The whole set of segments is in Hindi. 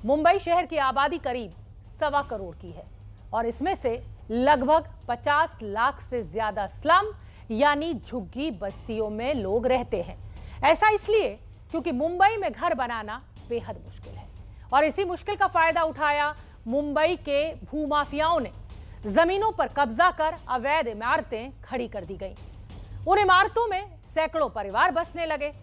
मुंबई शहर की आबादी करीब 1.25 करोड़ की है और इसमें से लगभग 50 लाख से ज्यादा स्लम यानी झुग्गी बस्तियों में लोग रहते हैं। ऐसा इसलिए क्योंकि मुंबई में घर बनाना बेहद मुश्किल है और इसी मुश्किल का फायदा उठाया मुंबई के भूमाफियाओं ने। जमीनों पर कब्जा कर अवैध इमारतें खड़ी कर दी गई। उन इमारतों में सैकड़ों परिवार बसने लगे,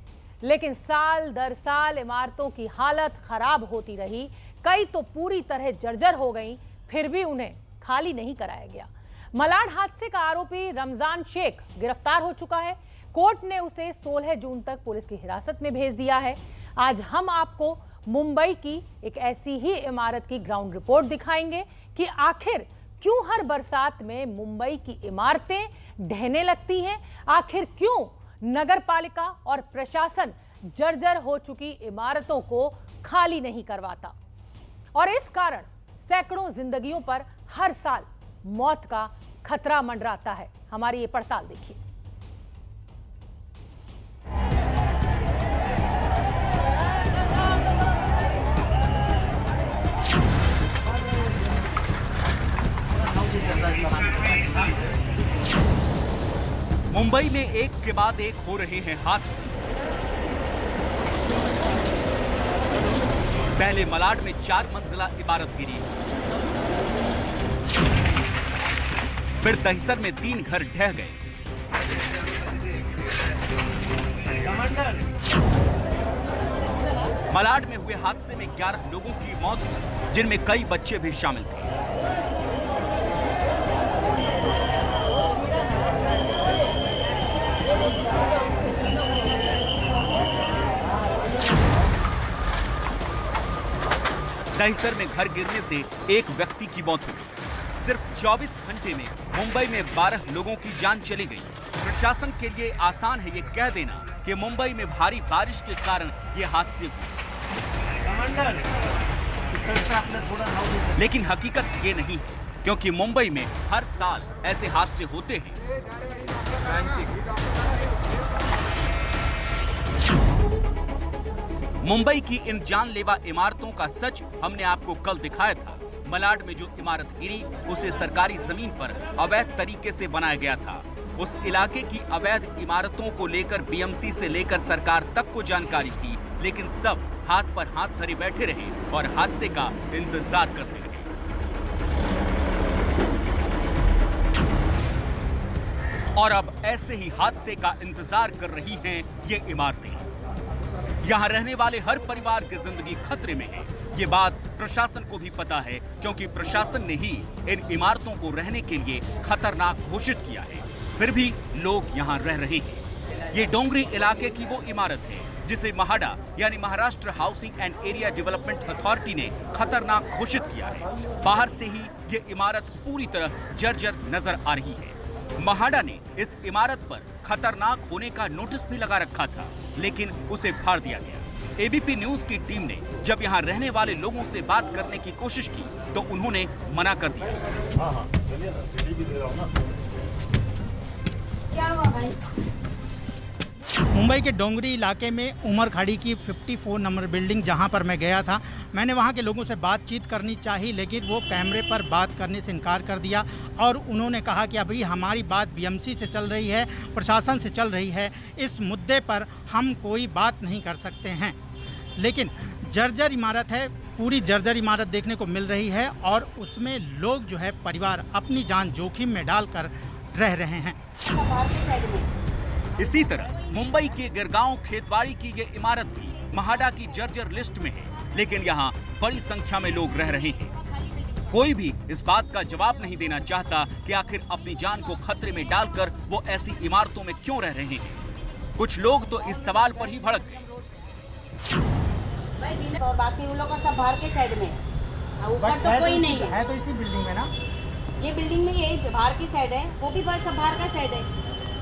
लेकिन साल दर साल इमारतों की हालत खराब होती रही। कई तो पूरी तरह जर्जर हो गई, फिर भी उन्हें खाली नहीं कराया गया। मलाड हादसे का आरोपी रमजान शेख गिरफ्तार हो चुका है। कोर्ट ने उसे 16 जून तक पुलिस की हिरासत में भेज दिया है। आज हम आपको मुंबई की एक ऐसी ही इमारत की ग्राउंड रिपोर्ट दिखाएंगे कि आखिर क्यों हर बरसात में मुंबई की इमारतें ढहने लगती हैं, आखिर क्यों नगर पालिका और प्रशासन जर्जर हो चुकी इमारतों को खाली नहीं करवाता और इस कारण सैकड़ों जिंदगियों पर हर साल मौत का खतरा मंडराता है। हमारी ये पड़ताल देखिए। मुंबई में एक के बाद एक हो रहे हैं हादसे। पहले मलाड में 4 मंजिला इमारत गिरी, फिर दहिसर में 3 घर ढह गए, मलाड में हुए हादसे में 11 लोगों की मौत हुई, जिनमें कई बच्चे भी शामिल थे। दहिसर में घर गिरने से एक व्यक्ति की मौत हुई। सिर्फ 24 घंटे में मुंबई में 12 लोगों की जान चली गई। प्रशासन के लिए आसान है ये कह देना कि मुंबई में भारी बारिश के कारण ये हादसे हुए, लेकिन हकीकत ये नहीं है, क्योंकि मुंबई में हर साल ऐसे हादसे होते हैं। मुंबई की इन जानलेवा इमारतों का सच हमने आपको कल दिखाया था। मलाड में जो इमारत गिरी उसे सरकारी जमीन पर अवैध तरीके से बनाया गया था। उस इलाके की अवैध इमारतों को लेकर बीएमसी से लेकर सरकार तक को जानकारी थी, लेकिन सब हाथ पर हाथ धरे बैठे रहे और हादसे का इंतजार करते रहे। और अब ऐसे ही हादसे का इंतजार कर रही हैं ये इमारतें। यहाँ रहने वाले हर परिवार की जिंदगी खतरे में है। ये बात प्रशासन को भी पता है, क्योंकि प्रशासन ने ही इन इमारतों को रहने के लिए खतरनाक घोषित किया है। फिर भी लोग यहाँ रह रहे हैं। ये डोंगरी इलाके की वो इमारत है जिसे महाडा यानी Maharashtra housing and area development authority ने खतरनाक घोषित किया है। बाहर से ही ये इमारत पूरी तरह जर्जर नजर आ रही है। महाडा ने इस इमारत पर खतरनाक होने का नोटिस भी लगा रखा था, लेकिन उसे फाड़ दिया गया। एबीपी न्यूज की टीम ने जब यहाँ रहने वाले लोगों से बात करने की कोशिश की तो उन्होंने मना कर दिया। क्या हुआ भाई? मुंबई के डोंगरी इलाके में उमर खाड़ी की 54 नंबर बिल्डिंग जहां पर मैं गया था, मैंने वहां के लोगों से बातचीत करनी चाहिए, लेकिन वो कैमरे पर बात करने से इनकार कर दिया और उन्होंने कहा कि अभी हमारी बात बीएमसी से चल रही है, प्रशासन से चल रही है, इस मुद्दे पर हम कोई बात नहीं कर सकते हैं। लेकिन जर्जर इमारत है, पूरी जर्जर इमारत देखने को मिल रही है और उसमें लोग जो है परिवार अपनी जान जोखिम में डालकर रह रहे हैं। इसी तरह मुंबई के गिरगांव खेतवाड़ी की ये इमारत भी महाडा की जर्जर लिस्ट में है, लेकिन यहाँ बड़ी संख्या में लोग रह रहे हैं। कोई भी इस बात का जवाब नहीं देना चाहता कि आखिर अपनी जान को खतरे में डालकर वो ऐसी इमारतों में क्यों रह रहे हैं। कुछ लोग तो इस सवाल पर ही भड़क गए। और बाकी उन लोग का सब बाहर के साइड में, ऊपर तो कोई नहीं है। तो इसी बिल्डिंग में ना, ये बिल्डिंग में यही बाहर की साइड है, वो भी सब बाहर का साइड है।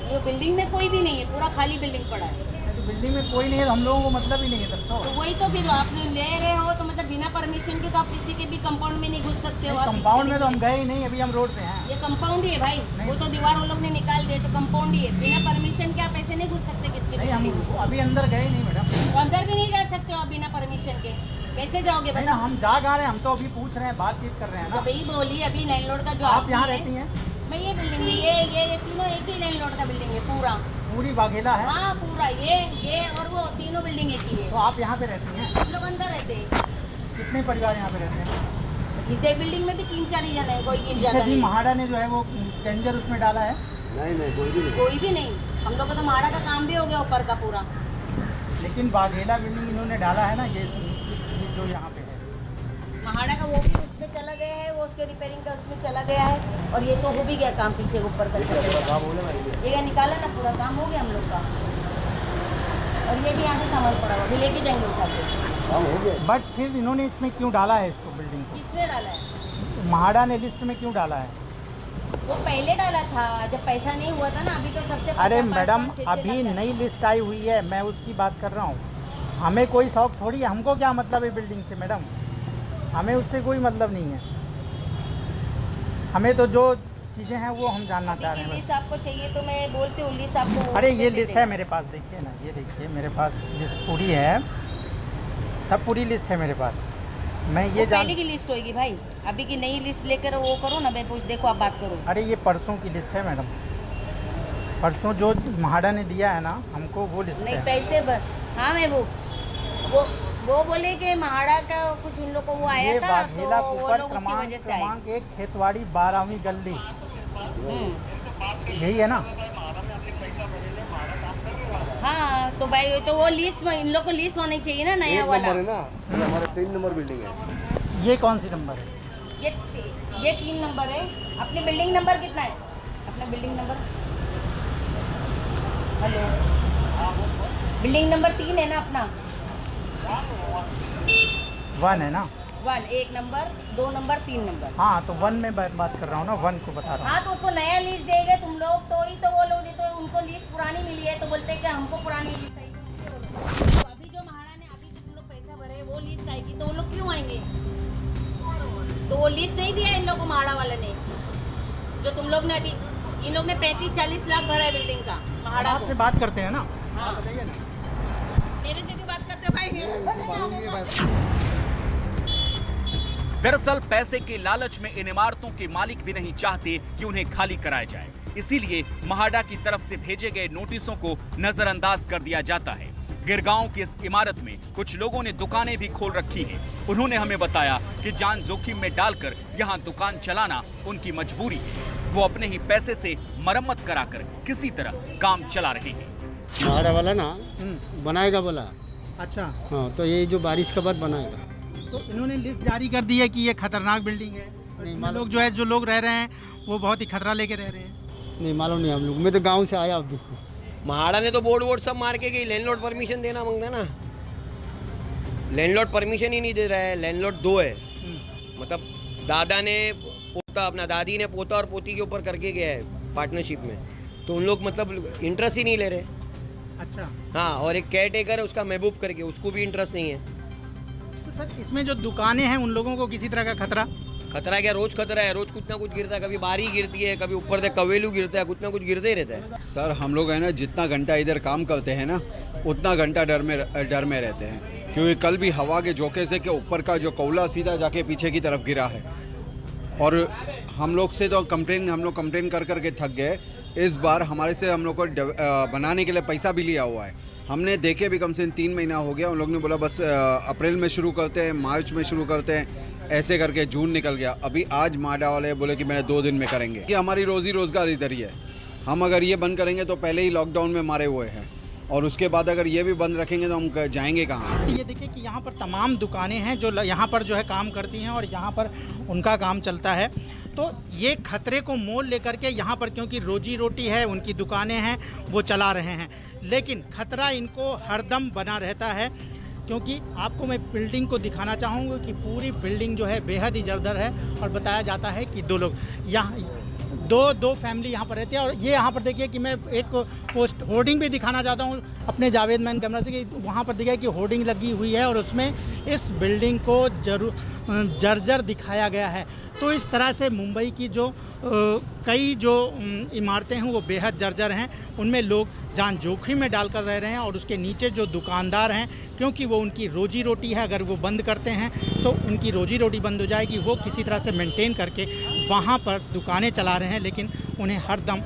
ये बिल्डिंग में कोई भी नहीं है, पूरा खाली बिल्डिंग पड़ा है। तो बिल्डिंग में कोई नहीं है, हम लोगों को मतलब ही नहीं है सर। तो वही तो फिर आप ले रहे हो तो मतलब बिना परमिशन के तो आप किसी के भी कंपाउंड में नहीं घुस सकते हो। कंपाउंड में तो हम गए ही नहीं, अभी हम रोड पे हैं। ये कंपाउंड ही है भाई, वो तो दीवार वो लोग ने निकाल दिए, तो कंपाउंड ही है। बिना परमिशन के आप ऐसे नहीं घुस सकते किसके भी। हम अभी अंदर गए नहीं मैडम। तो अंदर भी नहीं जा सकते हो आप बिना परमिशन के। कैसे जाओगे नहीं, बताओ? हम जा गा रहे हैं, हम तो अभी पूछ रहे हैं, बातचीत कर रहे हैं तो ना। वही बोली अभी लैंडलॉर्ड का जो आप आदमी यहाँ है, रहती हैं? मैं ये बिल्डिंग में ये तीनों एक ही लैंडलॉर्ड का बिल्डिंग है पूरा। पूरी वाघेला है? हाँ पूरा ये और वो तीनों बिल्डिंग एक ही है। तो आप यहाँ पे रहती हैं? हम लोग अंदर रहते हैं। कितने परिवार यहाँ पे रहते हैं? जितने बिल्डिंग में भी 3-4 ही जन है, कोई भी अच्छा ज्यादा जी, नहीं। महाड़ा ने जो है वो टेंजर उसमें डाला है? नहीं कोई भी नहीं। कोई भी नहीं, हम लोग का तो माड़ा का काम भी हो गया ऊपर का पूरा। लेकिन वाघेला बिल्डिंग इन्होंने डाला है ना, ये जो यहाँ पे है। महाड़ा का वो भी उसमें चला गया है, वो उसके रिपेयरिंग का उसमें चला गया है, और ये तो हो भी गया काम पीछे ऊपर का। ये निकाला ना, पूरा काम हो गया हम लोग का। और ये भी यहाँ से सामान पड़ा हुआ, अभी लेके जाएंगे उठा के। बट फिर इन्होंने इसमें क्यों डाला है इसको, बिल्डिंग को? किसने डाला है? महाड़ा ने लिस्ट में क्यों डाला है? वो पहले डाला था जब पैसा नहीं हुआ था ना, अभी तो सबसे अरे 50, मैडम, 5, 5, 6 अभी लाख नई लिस्ट आई हुई है, मैं उसकी बात कर रहा हूँ। हमें कोई शौक थोड़ी है, हमको क्या मतलब है बिल्डिंग से मैडम, हमें उससे कोई मतलब नहीं है। हमें तो जो चीज़ें हैं वो हम जानना चाह रहे हैं लिस्ट बस। आपको चाहिए तो मैं बोलती हूँ लिस्ट आपको। अरे ये दे लिस्ट देंगे। है मेरे पास, देखिए ना, ये देखिए मेरे पास लिस्ट पूरी है, सब पूरी लिस्ट है मेरे पास। मैं ये वो जान पहले की लिस्ट होगी भाई, अभी की नई लिस्ट लेकर वो करो ना, मैं पूछ देखो आप बात करो। अरे ये परसों की लिस्ट है मैडम, परसों जो महाड़ा ने दिया है ना हमको, वो लिस्ट नहीं है। पैसे हाँ मैं वो बोले कि महाड़ा का कुछ उन लोग को वो आया ये था, तो वाघेला वो कुपर लोग उसकी वजह से आए। क्रमांक 1 खेतवाड़ी 12वीं गली, हम्म। यही है ना? हाँ तो भाई तो वो लिस्ट में इन लोग को लिस्ट होनी चाहिए ना, नया वाला। है ना, हमारे 3 नंबर बिल्डिंग है। ये कौन सी नंबर है? ये 3 नंबर है। अपनी बिल्डिंग नंबर कितना है? अपना building number, hello, building number 3 है ना अपना? 1 है ना? 1 1 नंबर, 2 नंबर, 3 नंबर। हाँ तो 1 में बात कर रहा हूँ ना, 1 को बता रहा हूँ। हाँ तो उसको नया लिस्ट देंगे तुम लोग, तो ही तो वो लोग, नहीं तो उनको लिस्ट पुरानी मिली है तो बोलते हैं कि हमको पुरानी लिस्ट आई। तो अभी जो महाड़ा ने अभी जो तुम लोग पैसा भरे वो लिस्ट आएगी तो वो लोग क्यों आएंगे? तो वो लिस्ट नहीं दिया इन लोग को महाड़ा वाले ने, जो तुम लोग ने अभी, इन लोग ने 35-40 लाख भरा है बिल्डिंग का महाड़ा आपसे को। बात करते हैं ना, हाँ। बताइए ना। मेरे से क्यों बात करते हो भाई? दरअसल पैसे के लालच में इन इमारतों के मालिक भी नहीं चाहते कि उन्हें खाली कराया जाए, इसीलिए महाड़ा की तरफ से भेजे गए नोटिसों को नजरअंदाज कर दिया जाता है। गिरगांव की इस इमारत में कुछ लोगों ने दुकानें भी खोल रखी हैं। उन्होंने हमें बताया कि जान जोखिम में डालकर यहाँ दुकान चलाना उनकी मजबूरी है। वो अपने ही पैसे से मरम्मत कराकर किसी तरह काम चला रहे हैं। महाड़ा वाला ना बनाएगा बोला। अच्छा, हाँ तो ये जो बारिश के बाद बनाएगा। तो इन्होंने लिस्ट जारी कर दी है कि ये खतरनाक बिल्डिंग है, नहीं, इसमें लोग जो लोग रह रहे हैं वो बहुत ही खतरा लेके रह रहे हैं। नहीं मालूम नहीं हम लोग, मैं तो गांव से आया अभी। महाड़ा ने तो बोर्ड वोर्ड सब मार के गई, लैंडलॉर्ड परमिशन देना मांगता है ना, लैंडलॉर्ड परमिशन ही नहीं दे रहा है। लैंडलॉर्ड 2 है, मतलब दादा ने पोता, अपना दादी ने पोता और पोती के ऊपर करके गया है पार्टनरशिप में, तो उन लोग मतलब इंटरेस्ट ही नहीं ले रहे। अच्छा, हाँ, और एक केयर टेकर है उसका महबूब करके, उसको भी इंटरेस्ट नहीं है। तो सर इसमें जो दुकानें हैं उन लोगों को किसी तरह का खतरा? खतरा क्या, रोज खतरा है, रोज कुछ ना कुछ गिरता है, कभी बारी गिरती है, कभी ऊपर से कवेलू गिरता है, कुछ ना कुछ गिरते ही रहता है। सर हम लोग है ना, जितना घंटा इधर काम करते हैं ना, उतना घंटा डर में रहते हैं, क्योंकि कल भी हवा के झोंके से के ऊपर का जो कोयला सीधा जाके पीछे की तरफ गिरा है। और हम लोग से तो हम लोग कंप्लेन कर करके थक गए। इस बार हमारे से हम लोग को बनाने के लिए पैसा भी लिया हुआ है। हमने देखे भी कम से कम 3 महीना हो गया। उन लोग ने बोला बस अप्रैल में शुरू करते हैं, मार्च में शुरू करते हैं, ऐसे करके जून निकल गया। अभी आज माडा वाले बोले कि मैंने 2 दिन में करेंगे, कि हमारी रोजी रोजगार इधर ही है। हम अगर ये बंद करेंगे तो पहले ही लॉकडाउन में मारे हुए हैं, और उसके बाद अगर ये भी बंद रखेंगे तो हम जाएंगे कहाँ? ये देखिए कि यहाँ पर तमाम दुकानें हैं जो यहाँ पर जो है काम करती हैं और यहाँ पर उनका काम चलता है। तो ये खतरे को मोल लेकर के यहाँ पर, क्योंकि रोजी रोटी है, उनकी दुकानें हैं, वो चला रहे हैं, लेकिन खतरा इनको हरदम बना रहता है। क्योंकि आपको मैं बिल्डिंग को दिखाना चाहूँगा कि पूरी बिल्डिंग जो है बेहद ही जर्जर है, और बताया जाता है कि 2 लोग यहाँ दो फैमिली यहाँ पर रहती है। और ये यहाँ पर देखिए कि मैं एक पोस्ट होर्डिंग भी दिखाना चाहता हूँ अपने जावेद मैन कैमरा से, कि वहाँ पर देखिए कि होर्डिंग लगी हुई है और उसमें इस बिल्डिंग को जर्जर दिखाया गया है। तो इस तरह से मुंबई की जो कई जो इमारतें हैं वो बेहद जर्जर हैं, उनमें लोग जान जोखिम में डालकर रह रहे हैं। और उसके नीचे जो दुकानदार हैं, क्योंकि वो उनकी रोजी रोटी है, अगर वो बंद करते हैं तो उनकी रोजी रोटी बंद हो जाएगी। वो किसी तरह से मेंटेन करके वहाँ पर दुकानें चला रहे हैं, लेकिन उन्हें हरदम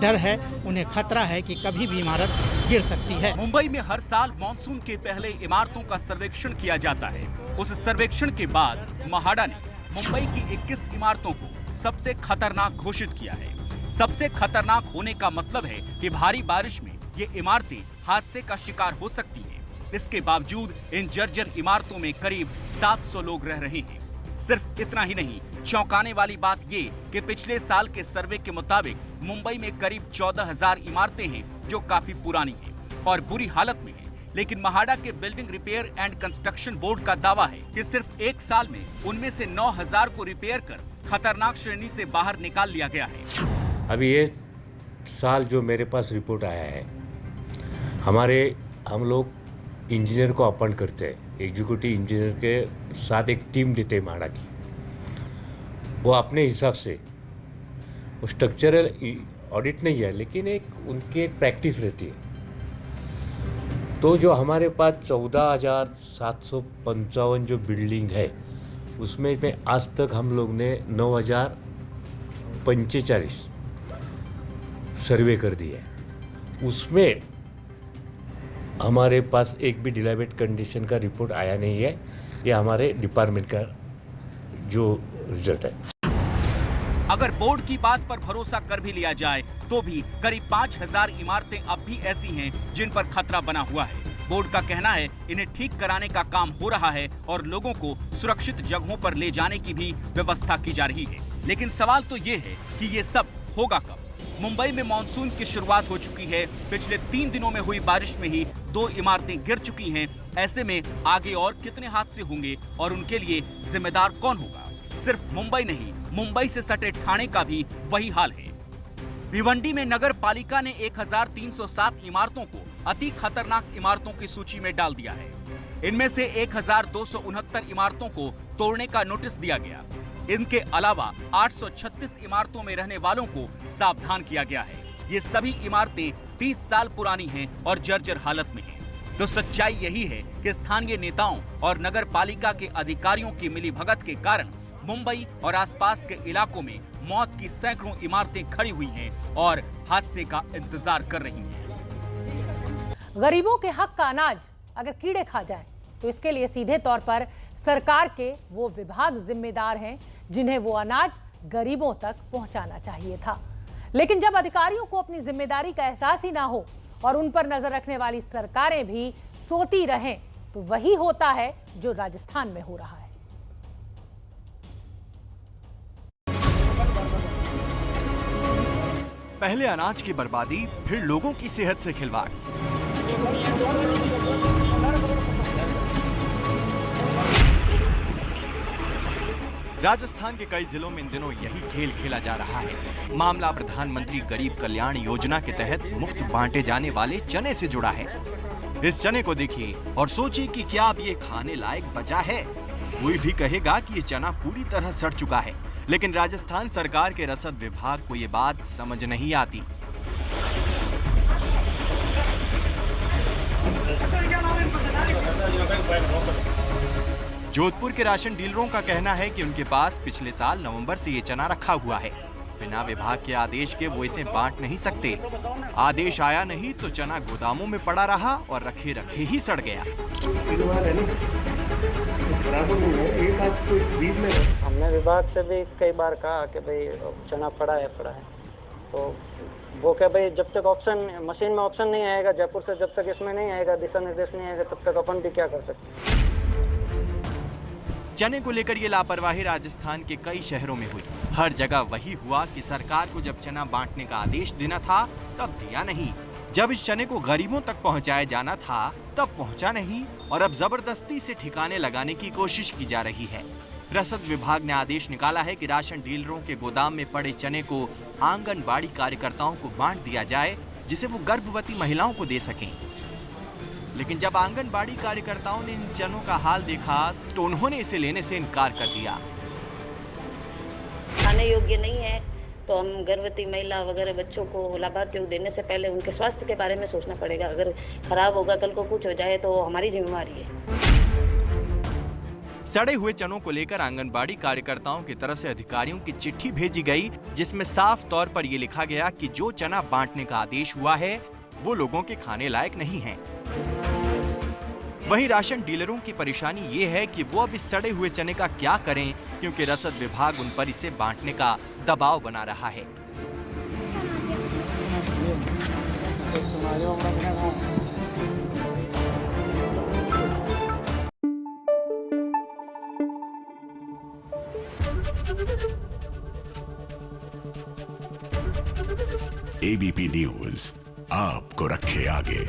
डर है, उन्हें खतरा है कि कभी भी इमारत गिर सकती है। मुंबई में हर साल मानसून के पहले इमारतों का सर्वेक्षण किया जाता है। उस सर्वेक्षण के बाद म्हाडा ने मुंबई की 21 इमारतों को सबसे खतरनाक घोषित किया है। सबसे खतरनाक होने का मतलब है कि भारी बारिश में ये इमारतें हादसे का शिकार हो सकती हैं। इसके बावजूद इन जर्जर इमारतों में करीब 700 लोग रह रहे हैं। सिर्फ इतना ही नहीं, चौंकाने वाली बात ये कि पिछले साल के सर्वे के मुताबिक मुंबई में करीब 14,000 इमारतें हैं जो काफी पुरानी हैं और बुरी हालत में हैं। लेकिन म्हाडा के building repair and construction board का दावा है कि सिर्फ एक साल में उनमें से 9,000 को रिपेयर कर खतरनाक श्रेणी से बाहर निकाल लिया गया है। अभी ये साल जो मेरे पास रिपोर्ट आया है, हम लोग इंजीनियर को अपॉइंट करते हैं, एग्जीक्यूटिव इंजीनियर के साथ एक टीम देते हैं म्हाडा की। वो अपने हिसाब से, वो स्ट्रक्चरल ऑडिट नहीं है, लेकिन उनकी एक प्रैक्टिस रहती है। तो जो हमारे पास 14,755 जो बिल्डिंग है, उसमें में आज तक हम लोग ने 9,045 सर्वे कर दिए। उसमें हमारे पास एक भी डिलाइवेट कंडीशन का रिपोर्ट आया नहीं है। ये हमारे डिपार्टमेंट का जो रिजल्ट है। अगर बोर्ड की बात पर भरोसा कर भी लिया जाए तो भी करीब 5,000 इमारतें अब भी ऐसी हैं जिन पर खतरा बना हुआ है। बोर्ड का कहना है इन्हें ठीक कराने का काम हो रहा है और लोगों को सुरक्षित जगहों पर ले जाने की भी व्यवस्था की जा रही है। लेकिन सवाल तो ये है कि ये सब होगा कब? मुंबई में मानसून की शुरुआत हो चुकी है। पिछले 3 दिनों में हुई बारिश में ही 2 इमारतें गिर चुकी हैं। ऐसे में आगे और कितने हादसे होंगे और उनके लिए जिम्मेदार कौन होगा? सिर्फ मुंबई नहीं, मुंबई से सटे ठाणे का भी वही हाल है। भिवंडी में नगर पालिका ने 1,307 इमारतों को अति खतरनाक इमारतों की सूची में डाल दिया है। इनमें से 1,269 इमारतों को तोड़ने का नोटिस दिया गया। इनके अलावा 836 इमारतों में रहने वालों को सावधान किया गया है। ये सभी इमारतें 30 साल पुरानी हैं और जर्जर हालत में हैं। तो सच्चाई यही है कि स्थानीय नेताओं और नगर पालिका के अधिकारियों की मिलीभगत के कारण मुंबई और आसपास के इलाकों में मौत की सैकड़ों इमारतें खड़ी हुई हैं और हादसे का इंतजार कर रही हैं। गरीबों के हक का अनाज अगर कीड़े खा जाएं, तो इसके लिए सीधे तौर पर सरकार के वो विभाग जिम्मेदार हैं जिन्हें वो अनाज गरीबों तक पहुंचाना चाहिए था। लेकिन जब अधिकारियों को अपनी जिम्मेदारी का एहसास ही ना हो और उन पर नजर रखने वाली सरकारें भी सोती रहें, तो वही होता है जो राजस्थान में हो रहा है। पहले अनाज की बर्बादी, फिर लोगों की सेहत से खिलवाड़। राजस्थान के कई जिलों में इन दिनों यही खेल खेला जा रहा है। मामला प्रधानमंत्री गरीब कल्याण योजना के तहत मुफ्त बांटे जाने वाले चने से जुड़ा है। इस चने को देखिए और सोचिए कि क्या अब ये खाने लायक बचा है? कोई भी कहेगा कि ये चना पूरी तरह सड़ चुका है, लेकिन राजस्थान सरकार के रसद विभाग को ये बात समझ नहीं आती। जोधपुर के राशन डीलरों का कहना है कि उनके पास पिछले साल नवंबर से ये चना रखा हुआ है। बिना विभाग के आदेश के वो इसे बांट नहीं सकते। आदेश आया नहीं तो चना गोदामों में पड़ा रहा और रखे रखे ही सड़ गया। हमने विभाग से भी कई बार कहा कि भाई चना पड़ा है, तो वो क्या भाई जब तक ऑप्शन मशीन में ऑप्शन नहीं आएगा, जयपुर से जब तक इसमें नहीं आएगा, दिशा निर्देश नहीं आएगा, तब तक अपन भी क्या कर सकते। चने को लेकर ये लापरवाही राजस्थान के कई शहरों में हुई। हर जगह वही हुआ कि सरकार को जब चना बांटने का आदेश देना था तब दिया नहीं, जब इस चने को गरीबों तक पहुंचाया जाना था तब पहुंचा नहीं, और अब जबरदस्ती से ठिकाने लगाने की कोशिश की जा रही है। रसद विभाग ने आदेश निकाला है कि राशन डीलरों के गोदाम में पड़े चने को आंगनबाड़ी कार्यकर्ताओं को बांट दिया जाए, जिसे वो गर्भवती महिलाओं को दे सकें। लेकिन जब आंगनबाड़ी कार्यकर्ताओं ने इन चनों का हाल देखा तो उन्होंने इसे लेने से इनकार कर दिया। खाने योग्य नहीं है तो हम गर्भवती महिला वगैरह बच्चों को लाभार्थियों को देने से पहले उनके स्वास्थ्य के बारे में सोचना पड़ेगा। अगर खराब होगा, कल को कुछ हो जाए तो हमारी जिम्मेवारी है। सड़े हुए चनों को लेकर आंगनबाड़ी कार्यकर्ताओं की तरफ से अधिकारियों की चिट्ठी भेजी गई, जिसमें साफ तौर पर यह लिखा गया कि जो चना बांटने का आदेश हुआ है वो लोगों के खाने लायक नहीं है। वहीं राशन डीलरों की परेशानी ये है कि वो अब इस सड़े हुए चने का क्या करें, क्योंकि रसद विभाग उन पर इसे बांटने का दबाव बना रहा है। ABP न्यूज आपको रखे आगे।